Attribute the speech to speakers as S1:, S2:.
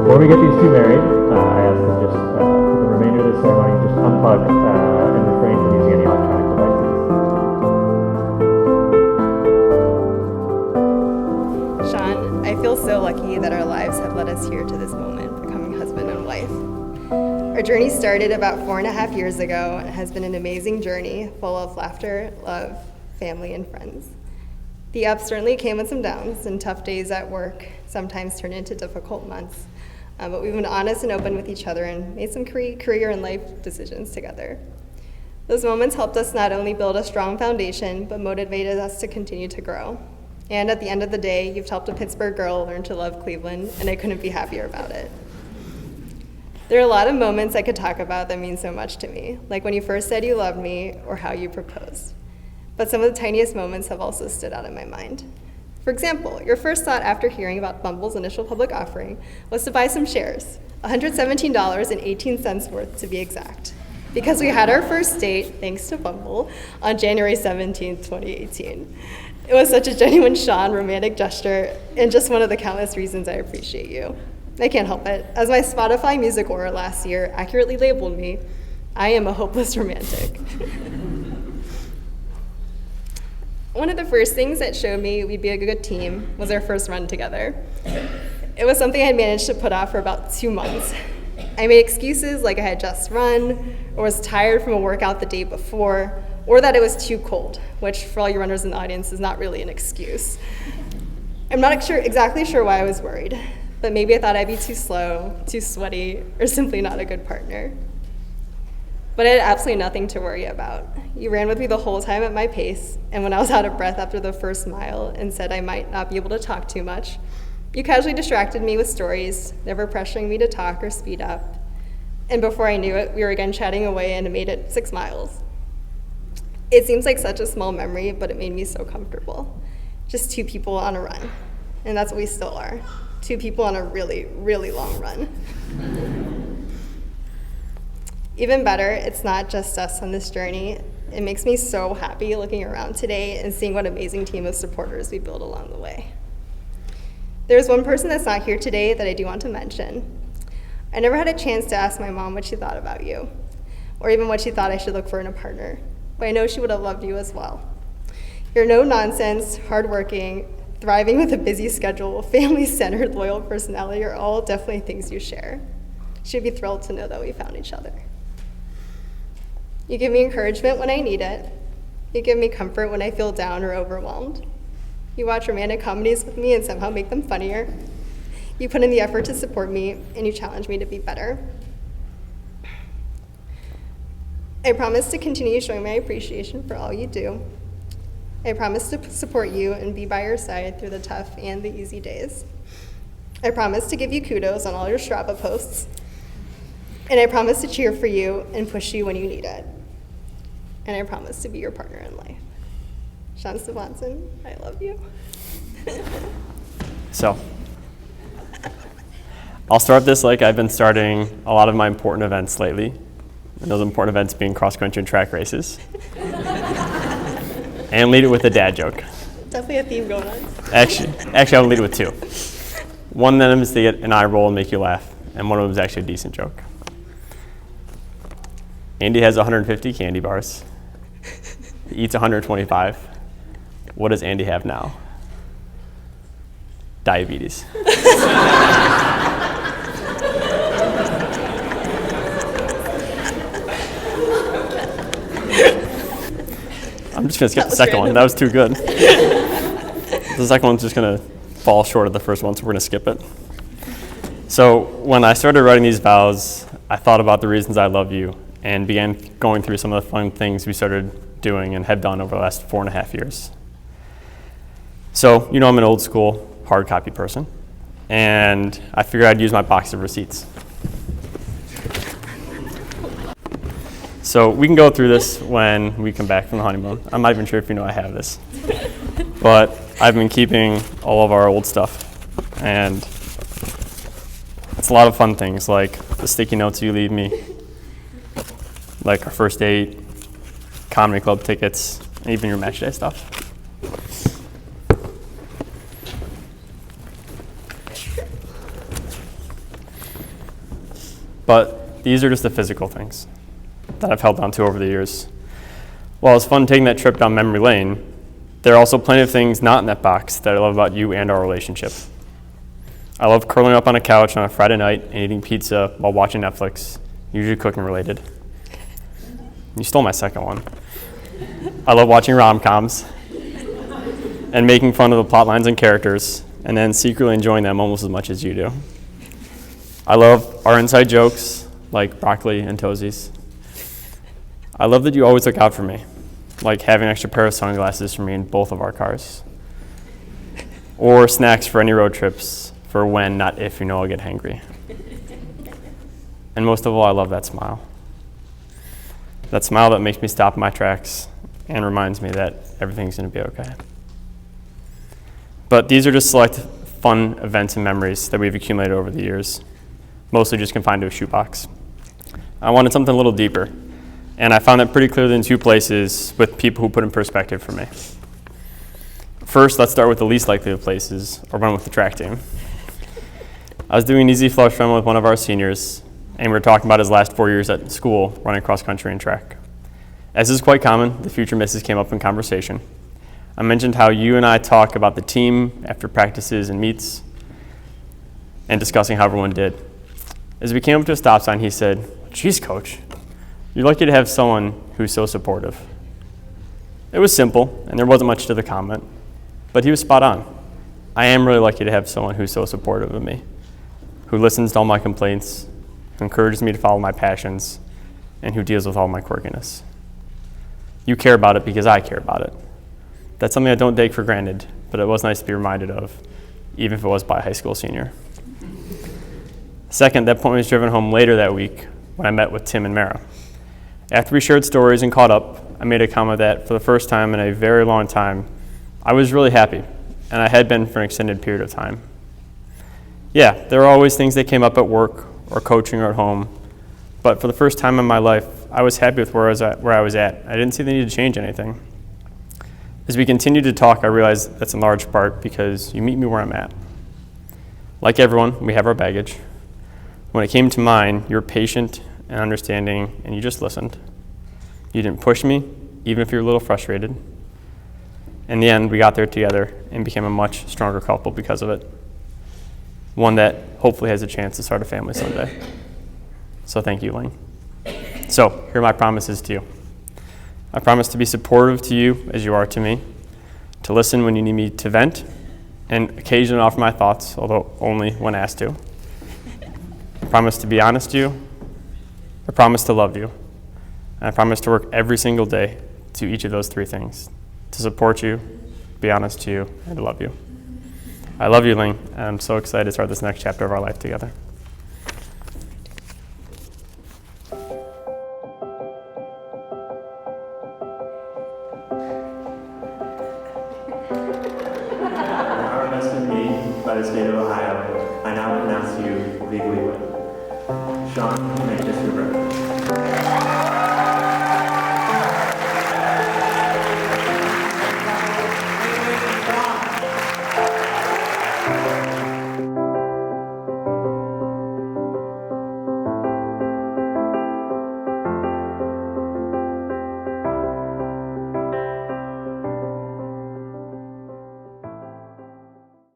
S1: Before we get these two married, I ask that just for the remainder of the ceremony, just unplug and refrain from using any electronic devices.
S2: Sean, I feel so lucky that our lives have led us here to this moment, becoming husband and wife. Our journey started about 4.5 years ago and has been an amazing journey full of laughter, love, family, and friends. The ups certainly came with some downs, and tough days at work sometimes turned into difficult months. But we've been honest and open with each other and made some career and life decisions together. Those moments helped us not only build a strong foundation, but motivated us to continue to grow. And at the end of the day, you've helped a Pittsburgh girl learn to love Cleveland, and I couldn't be happier about it. There are a lot of moments I could talk about that mean so much to me, like when you first said you loved me or how you proposed. But some of the tiniest moments have also stood out in my mind. For example, your first thought after hearing about Bumble's initial public offering was to buy some shares, $117.18 worth to be exact, because we had our first date, thanks to Bumble, on January 17, 2018. It was such a genuine Sean romantic gesture, and just one of the countless reasons I appreciate you. I can't help it. As my Spotify music aura last year accurately labeled me, I am a hopeless romantic. One of the first things that showed me we'd be a good team was our first run together. It was something I had managed to put off for about 2 months. I made excuses like I had just run, or was tired from a workout the day before, or that it was too cold, which for all you runners in the audience is not really an excuse. I'm not exactly sure why I was worried, but maybe I thought I'd be too slow, too sweaty, or simply not a good partner. But I had absolutely nothing to worry about. You ran with me the whole time at my pace, and when I was out of breath after the first mile and said I might not be able to talk too much, you casually distracted me with stories, never pressuring me to talk or speed up. And before I knew it, we were again chatting away and it made it 6 miles. It seems like such a small memory, but it made me so comfortable. Just 2 people on a run, and that's what we still are. 2 people on a really, really long run. Even better, it's not just us on this journey. It makes me so happy looking around today and seeing what amazing team of supporters we built along the way. There's one person that's not here today that I do want to mention. I never had a chance to ask my mom what she thought about you, or even what she thought I should look for in a partner, but I know she would have loved you as well. You're no-nonsense, hardworking, thriving with a busy schedule, family-centered, loyal personality are all definitely things you share. She'd be thrilled to know that we found each other. You give me encouragement when I need it. You give me comfort when I feel down or overwhelmed. You watch romantic comedies with me and somehow make them funnier. You put in the effort to support me, and you challenge me to be better. I promise to continue showing my appreciation for all you do. I promise to support you and be by your side through the tough and the easy days. I promise to give you kudos on all your Strava posts. And I promise to cheer for you and push you when you need it. And I promise to be your partner in life. Sean Stevenson, I love you.
S3: So, I'll start this like I've been starting a lot of my important events lately. And those important events being cross-country and track races. And lead it with a dad joke.
S2: Definitely a theme going on.
S3: Actually, I'll lead it with 2. One of them is to get an eye roll and make you laugh. And one of them is actually a decent joke. Andy has 150 candy bars. He eats 125. What does Andy have now? Diabetes. I'm just going to skip the second one. That was too good. The second one's just going to fall short of the first one, so we're going to skip it. So when I started writing these vows, I thought about the reasons I love you and began going through some of the fun things we started doing and have done over the last 4.5 years. So, I'm an old school hard copy person, and I figured I'd use my box of receipts. So we can go through this when we come back from the honeymoon. I'm not even sure if you know I have this, but I've been keeping all of our old stuff, and it's a lot of fun things like the sticky notes you leave me, like our first date, comedy club tickets, and even your match day stuff. But these are just the physical things that I've held on to over the years. While it's fun taking that trip down memory lane, there are also plenty of things not in that box that I love about you and our relationship. I love curling up on a couch on a Friday night and eating pizza while watching Netflix, usually cooking related. You stole my second one. I love watching rom-coms and making fun of the plot lines and characters, and then secretly enjoying them almost as much as you do. I love our inside jokes, like broccoli and toesies. I love that you always look out for me, like having an extra pair of sunglasses for me in both of our cars. Or snacks for any road trips, for when, not if, you know I'll get hangry. And most of all, I love that smile. That smile that makes me stop in my tracks and reminds me that everything's going to be okay. But these are just select fun events and memories that we've accumulated over the years, mostly just confined to a shoebox. I wanted something a little deeper, and I found it pretty clearly in two places with people who put in perspective for me. First, let's start with the least likely of places, or run with the track team. I was doing an easy flush run with one of our seniors, and we were talking about his last 4 years at school running cross country and track. As is quite common, the future misses came up in conversation. I mentioned how you and I talk about the team after practices and meets, and discussing how everyone did. As we came up to a stop sign, he said, "Geez, Coach, you're lucky to have someone who's so supportive." It was simple, and there wasn't much to the comment, but he was spot on. I am really lucky to have someone who's so supportive of me, who listens to all my complaints, who encourages me to follow my passions, and who deals with all my quirkiness. You care about it because I care about it. That's something I don't take for granted, but it was nice to be reminded of, even if it was by a high school senior. Second, that point was driven home later that week when I met with Tim and Mara. After we shared stories and caught up, I made a comment that for the first time in a very long time, I was really happy, and I had been for an extended period of time. Yeah, there were always things that came up at work or coaching or at home, but for the first time in my life, I was happy with where I was at. I didn't see the need to change anything. As we continued to talk, I realized that's in large part because you meet me where I'm at. Like everyone, we have our baggage. When it came to mine, you were patient and understanding, and you just listened. You didn't push me, even if you were a little frustrated. In the end, we got there together and became a much stronger couple because of it. One that hopefully has a chance to start a family someday. So thank you, Ling. So here are my promises to you. I promise to be supportive to you as you are to me, to listen when you need me to vent, and occasionally offer my thoughts, although only when asked to. I promise to be honest to you. I promise to love you. And I promise to work every single day to each of those three things, to support you, be honest to you, and to love you. I love you, Ling, and I'm so excited to start this next chapter of our life together.
S1: Our best of me by the state of Ohio, I now pronounce you legally wed. Sean, make this your record.